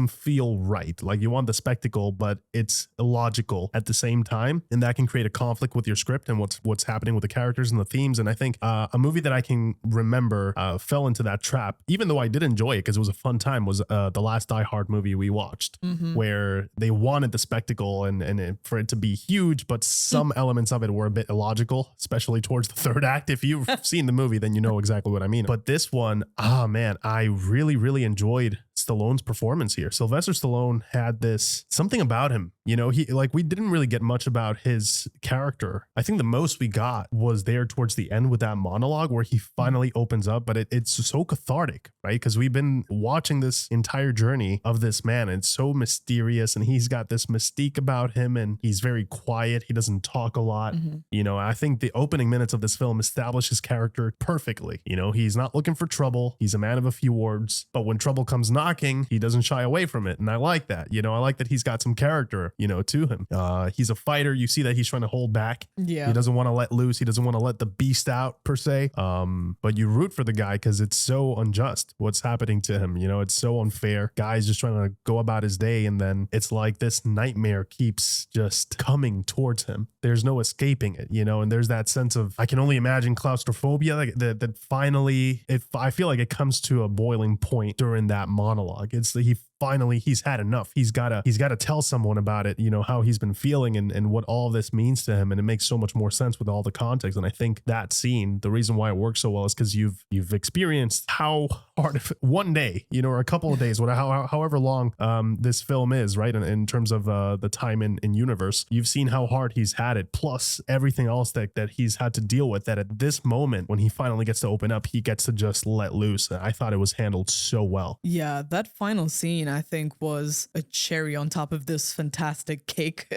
feel right. Like you want the spectacle, but it's illogical at the same time, and that can create a conflict with your script and what's happening with the characters and the themes. And I think a movie that I can remember fell into that trap, even though I did enjoy it because it was a fun time, was the last Die Hard movie we watched, where they wanted the spectacle and for it to be huge, but some elements of it were a bit illogical, especially towards the third act. If you've seen the movie, then you know exactly what I mean. But this one, man, I really, really enjoyed Stallone's performance here. Sylvester Stallone had something about him, you know, we didn't really get much about his character. I think the most we got was there towards the end with that monologue where he finally opens up, but it's so cathartic, right? Because we've been watching this entire journey of this man, and it's so mysterious, and he's got this mystique about him, and he's very quiet. He doesn't talk a lot. You know, I think the opening minutes of this film establish his character perfectly. You know, he's not looking for trouble. He's a man of a few words, but when trouble comes knocking, he doesn't shy away from it. And I like that. You know, I like that he's got some character, you know, to him. He's a fighter. You see that he's trying to hold back. Yeah. He doesn't want to let loose. He doesn't want to let the beast out per se. But you root for the guy because it's so unjust what's happening to him. You know, it's so unfair. Guy's just trying to go about his day, and then it's like this nightmare keeps just coming towards him. There's no escaping it, you know, and there's that sense of, I can only imagine claustrophobia that finally, I feel like it comes to a boiling point during that monologue. He finally he's had enough. He's gotta tell someone about it, how he's been feeling and what all of this means to him. And it makes so much more sense with all the context. And I think that scene, the reason why it works so well is because you've experienced how hard one day, or a couple of days, however long this film is, right? In terms of the time in universe, you've seen how hard he's had it, plus everything else that he's had to deal with, that at this moment when he finally gets to open up, he gets to just let loose. I thought it was handled so well. Yeah, that final scene I think was a cherry on top of this fantastic cake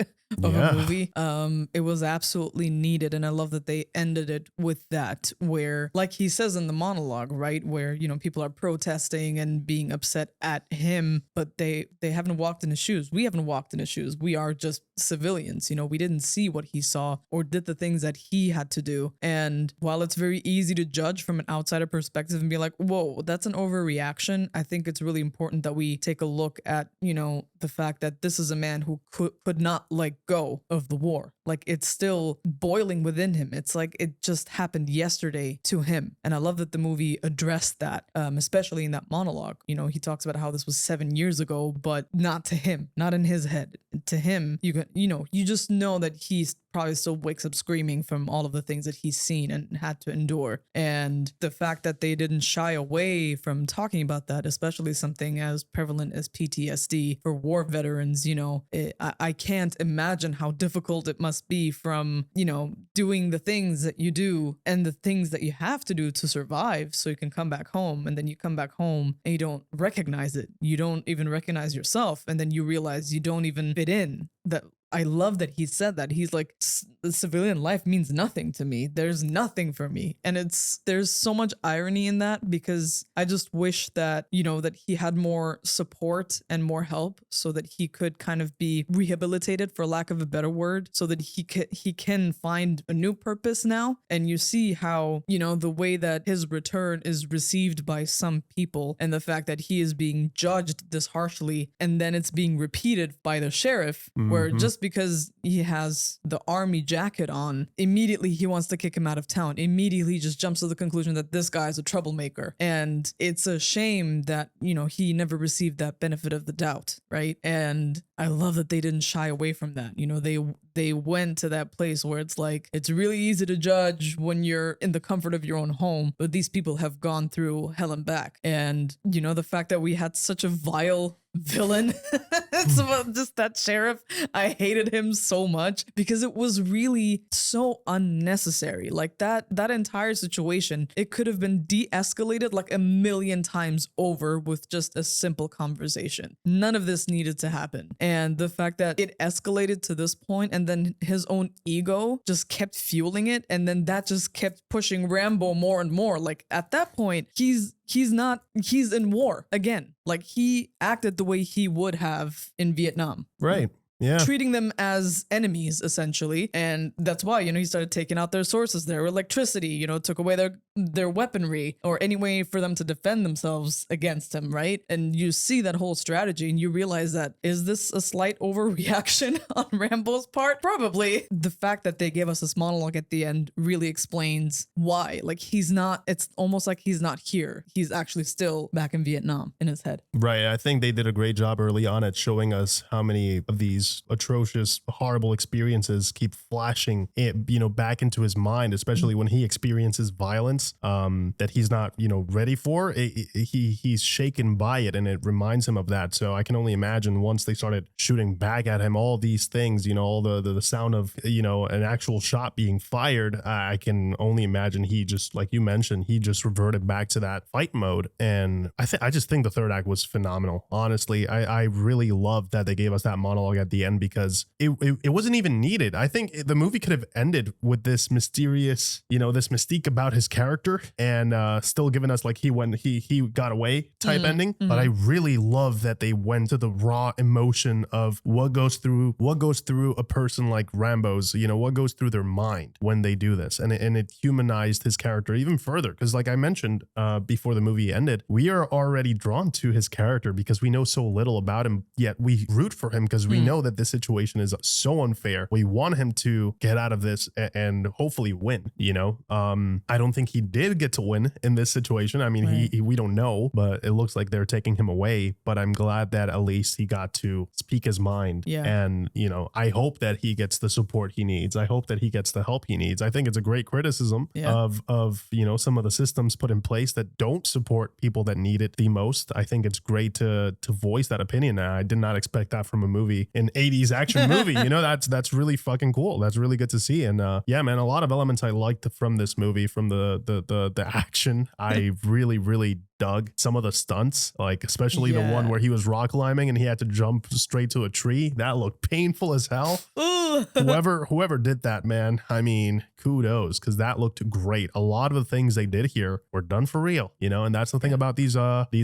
of a movie. It was absolutely needed, and I love that they ended it with that, where, like he says in the monologue, right, where people are protesting and being upset at him, but they haven't walked in his shoes. We haven't walked in his shoes. We are just civilians. We didn't see what he saw or did the things that he had to do. And while it's very easy to judge from an outsider perspective and be like, whoa, that's an overreaction, I think it's really important that we take a look at the fact that this is a man who could not let go of the war. Like, it's still boiling within him. It's like it just happened yesterday to him. And I love that the movie addressed that, especially in that monologue. He talks about how this was 7 years ago, but not to him, not in his head. To him, you just know that he's probably still wakes up screaming from all of the things that he's seen and had to endure. And the fact that they didn't shy away from talking about that, especially something as prevalent as PTSD for war veterans, I can't imagine how difficult it must be from, doing the things that you do and the things that you have to do to survive so you can come back home. And then you come back home and you don't recognize it. You don't even recognize yourself. And then you realize you don't even fit in. That I love that he said that. He's like, the civilian life means nothing to me. There's nothing for me. And there's so much irony in that, because I just wish that, that he had more support and more help so that he could kind of be rehabilitated, for lack of a better word, so that he can find a new purpose now. And you see how, the way that his return is received by some people, and the fact that he is being judged this harshly, and then it's being repeated by the sheriff, where just because he has the army jacket on, immediately he wants to kick him out of town. Immediately just jumps to the conclusion that this guy is a troublemaker. And it's a shame that, he never received that benefit of the doubt, right? And I love that they didn't shy away from that. They went to that place where it's like, it's really easy to judge when you're in the comfort of your own home, but these people have gone through hell and back. And, the fact that we had such a vile villain, it's about just that sheriff. I hated him so much because it was really so unnecessary. Like that entire situation, it could have been de-escalated like a million times over with just a simple conversation. None of this needed to happen. And the fact that it escalated to this point, and then his own ego just kept fueling it, and then that just kept pushing Rambo more and more. Like, at that point, he's in war again. Like, he acted the way he would have in Vietnam. Right. Yeah. Treating them as enemies, essentially. And that's why, he started taking out their sources, their electricity, took away their weaponry, or any way for them to defend themselves against him, right? And you see that whole strategy and you realize that, is this a slight overreaction on Rambo's part? Probably. The fact that they gave us this monologue at the end really explains why. Like, it's almost like he's not here. He's actually still back in Vietnam in his head. Right. I think they did a great job early on at showing us how many of these atrocious, horrible experiences keep flashing back into his mind, especially when he experiences violence that he's not ready for. He's shaken by it, and it reminds him of that. So I can only imagine once they started shooting back at him, all these things, all the sound of an actual shot being fired, I can only imagine he just, like you mentioned, he just reverted back to that fight mode. And I just think the third act was phenomenal. Honestly, I really loved that they gave us that monologue at the end, because it wasn't even needed. I think the movie could have ended with this mysterious, this mystique about his character, and still given us like he got away type ending. But I really love that they went to the raw emotion of what goes through a person like Rambo's, what goes through their mind when they do this, and it humanized his character even further. Because like I mentioned before the movie ended, we are already drawn to his character because we know so little about him, yet we root for him because we know that this situation is so unfair. We want him to get out of this and hopefully win, you know? I don't think he did get to win in this situation. I mean, Right. we don't know, but it looks like they're taking him away. But I'm glad that at least he got to speak his mind. Yeah. And, you know, I hope that he gets the support he needs. I hope that he gets the help he needs. I think it's a great criticism of, you know, some of the systems put in place that don't support people that need it the most. I think it's great to voice that opinion. I did not expect that from a movie, an 80s action movie. You know, that's really fucking cool. That's really good to see. And yeah, man, a lot of elements I liked from this movie, from the action. I really dug some of the stunts, like especially the one where he was rock climbing and he had to jump straight to a tree. That looked painful as hell. Whoever did that, man, I mean, kudos, because that looked great. A lot of the things they did here were done for real, you know, and that's the thing about these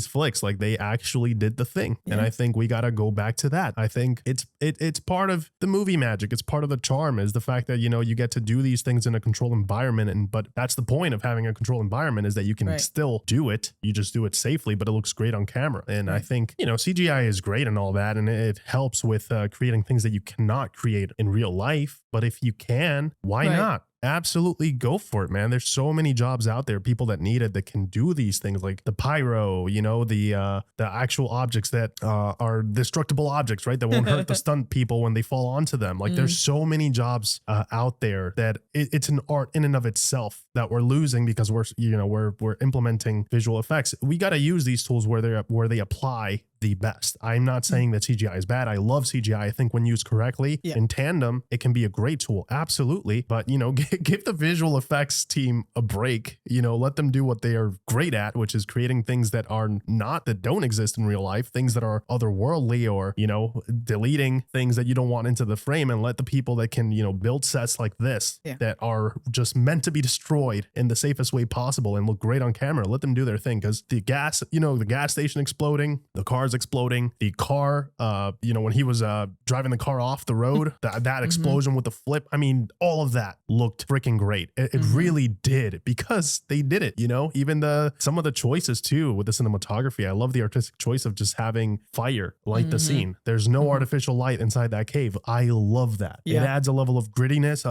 flicks, like they actually did the thing. And I think we got to go back to that. I think it's part of the movie magic. It's part of the charm, is the fact that, you know, you get to do these things in a controlled environment. But that's the point of having a controlled environment, is that you can still do it. You just do it safely, but it looks great on camera. And I think, you know, CGI is great and all that, and it helps with creating things that you cannot create in real life. But if you can, why not? Absolutely go for it, man. There's so many jobs out there, people that need it, that can do these things, like the pyro, you know, the actual objects that are destructible objects, right? That won't hurt the stunt people when they fall onto them. Like there's so many jobs out there that it's an art in and of itself that we're losing because we're implementing visual effects. We got to use these tools where they apply the best. I'm not saying that CGI is bad. I love CGI. I think when used correctly in tandem, it can be a great tool. Absolutely. But, you know, give the visual effects team a break, you know, let them do what they are great at, which is creating things that don't exist in real life, things that are otherworldly, or, you know, deleting things that you don't want into the frame, and let the people that can, you know, build sets like this that are just meant to be destroyed in the safest way possible and look great on camera, let them do their thing. Because the gas station exploding, the cars exploding, the car, you know, when he was driving the car off the road, that explosion with the flip, I mean, all of that looked freaking great. It really did, because they did it, you know. Even some of the choices too with the cinematography, I love the artistic choice of just having fire light the scene. There's no artificial light inside that cave. I love that. It adds a level of grittiness,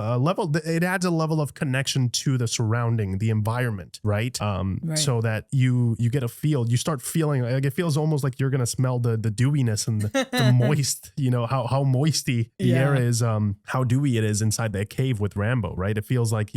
it adds a level of connection to the surrounding, the environment, right? So that you get a feel, you start feeling like, it feels almost like you're gonna smell the dewiness and the moist, you know, how moisty the air is, how dewy it is inside that cave with Rambo, right? It feels like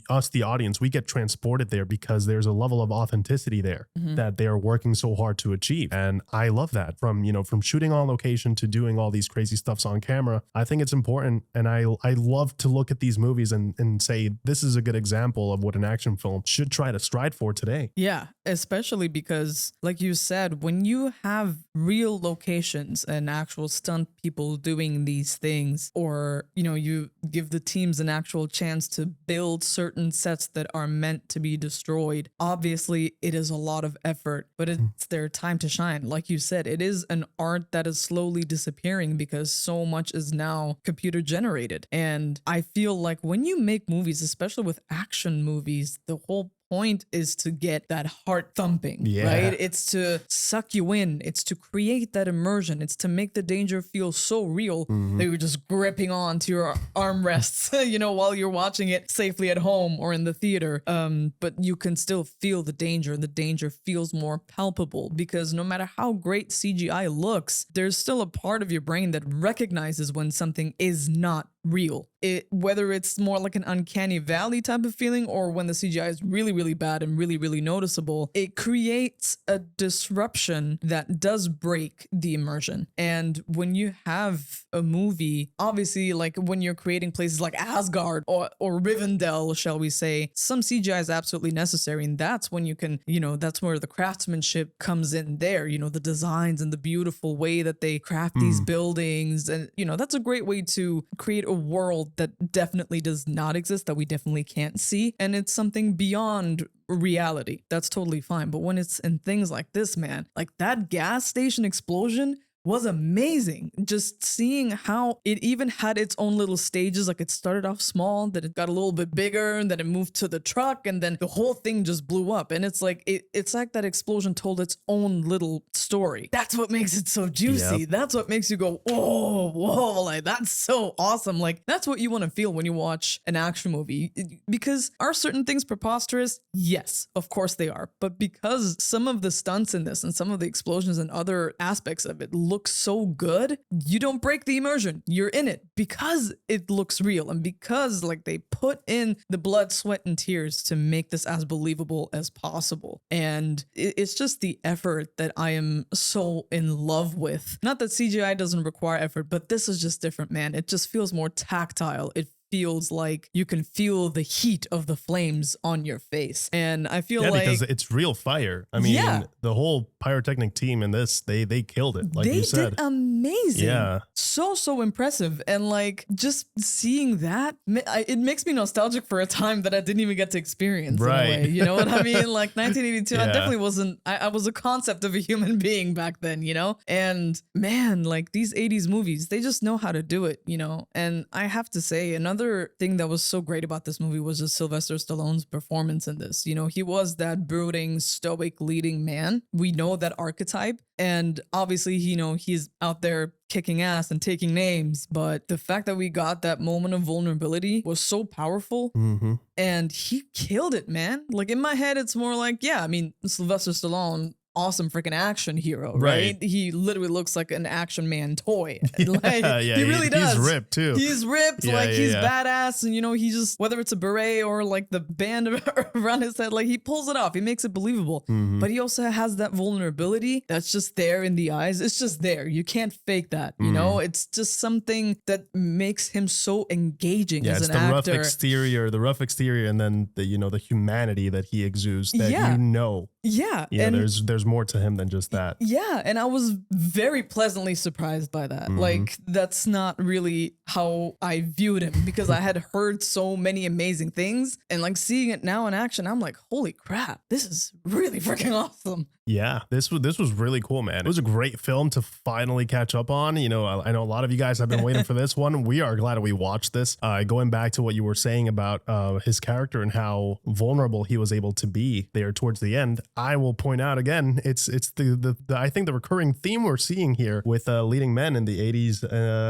us, the audience, we get transported there because there's a level of authenticity there that they are working so hard to achieve. And I love that, from shooting on location to doing all these crazy stuffs on camera. I think it's important. And I love to look at these movies and say, this is a good example of what an action film should try to strive for today. Yeah, especially because, like you said, when you have real locations and actual stunt people doing these things, or, you know, you give the teams an actual chance to build certain sets that are meant to be destroyed, obviously it is a lot of effort, but it's their time to shine. Like you said, it is an art that is slowly disappearing because so much is now computer generated. And I feel like when you make movies, especially with action movies, the whole point is to get that heart thumping, right? It's to suck you in. It's to create that immersion. It's to make the danger feel so real that you're just gripping on to your armrests, you know, while you're watching it safely at home or in the theater. But you can still feel the danger, and the danger feels more palpable, because no matter how great CGI looks, there's still a part of your brain that recognizes when something is not real. Whether it's more like an uncanny valley type of feeling, or when the CGI is really, really bad and really, really noticeable, it creates a disruption that does break the immersion. And when you have a movie, obviously, like when you're creating places like Asgard or Rivendell, shall we say, some CGI is absolutely necessary. And that's when you can, you know, that's where the craftsmanship comes in there, you know, the designs and the beautiful way that they craft these buildings. And, you know, that's a great way to create a world that definitely does not exist, that we definitely can't see, and it's something beyond reality. That's totally fine. But when it's in things like this, man, like that gas station explosion was amazing. Just seeing how it even had its own little stages. Like it started off small, then it got a little bit bigger, and then it moved to the truck, and then the whole thing just blew up. And it's like it's like that explosion told its own little story. That's what makes it so juicy. Yep. That's what makes you go, oh, whoa, like that's so awesome. Like that's what you want to feel when you watch an action movie. Because are certain things preposterous? Yes, of course they are. But because some of the stunts in this and some of the explosions and other aspects of it look so good, you don't break the immersion. You're in it because it looks real and because like they put in the blood, sweat, and tears to make this as believable as possible. And it's just the effort that I am so in love with. Not that CGI doesn't require effort, but this is just different, man. It just feels more tactile. It feels like you can feel the heat of the flames on your face. And I feel like because it's real fire. I mean, the whole pyrotechnic team in this, they killed it. Like you said, they did amazing. Yeah. So impressive. And like just seeing that, it makes me nostalgic for a time that I didn't even get to experience. Right. In a way, you know what I mean? Like 1982, I Yeah. definitely wasn't, I was a concept of a human being back then, you know? And man, like these 80s movies, they just know how to do it, you know? And I have to say, another thing that was so great about this movie was just Sylvester Stallone's performance in this. You know, he was that brooding, stoic leading man. We know that archetype. And obviously, you know, he's out there kicking ass and taking names. But the fact that we got that moment of vulnerability was so powerful. Mm-hmm. And he killed it, man. Like in my head, it's more like, yeah, I mean, Sylvester Stallone, awesome freaking action hero, right? He literally looks like an action man toy. Like, he really does. He's ripped too. He's ripped, Yeah, like yeah, he's yeah. badass, and you know, he just, whether it's a beret or like the band around his head, like he pulls it off. He makes it believable. Mhm. But he also has that vulnerability that's just there in the eyes. It's just there. You can't fake that, you know? It's just something that makes him so engaging Yeah, as it's an the actor. rough exterior, and then the the humanity that he exudes that Yeah. you know. Yeah. Yeah, and there's more to him than just that. yeah, and I was very pleasantly surprised by that. Mhm. Like, that's not really how I viewed him because I had heard so many amazing things. And like seeing it now in action, I'm like, holy crap, this is really freaking awesome. Yeah, this was really cool, man. It was a great film to finally catch up on. You know, I know a lot of you guys have been waiting for this one. We are glad we watched this. Going back to what you were saying about his character and how vulnerable he was able to be there towards the end, I will point out again, it's the I think the recurring theme we're seeing here with leading men in the 80s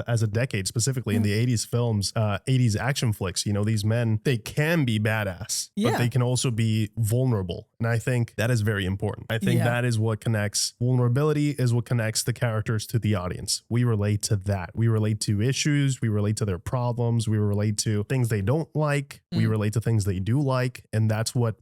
as a decade, specifically in the 80s films, 80s action flicks. You know, these men, they can be badass, but they can also be vulnerable. And I think that is very important. I think that is what connects. Vulnerability is what connects the characters to the audience. We relate to that. We relate to issues. We relate to their problems. We relate to things they don't like. We relate to things they do like. And that's what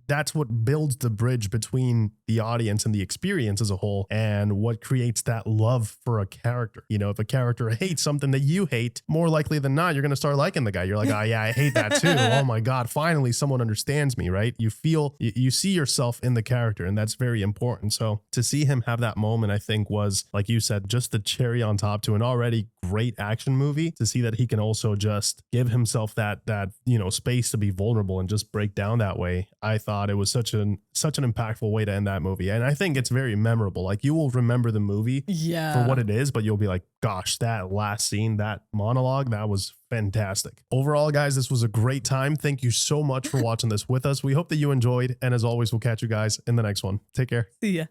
builds the bridge between the audience and the experience as a whole, and what creates that love for a character. You know, if a character hates something that you hate, more likely than not, you're going to start liking the guy. You're like, oh yeah, I hate that too. Oh my God, finally someone understands me, right? You feel, you see yourself in the character, and that's very important. So to see him have that moment, I think was, like you said, just the cherry on top to an already great action movie. To see that he can also just give himself that you know, space to be vulnerable and just break down that way. I thought it was such an impactful way to end that movie. And I think it's very memorable. Like, you will remember the movie for what it is, but you'll be like, gosh, that last scene, that monologue, that was fantastic. Overall, guys, this was a great time. Thank you so much for watching this with us. We hope that you enjoyed. And as always, we'll catch you guys in the next one. Take care. See ya.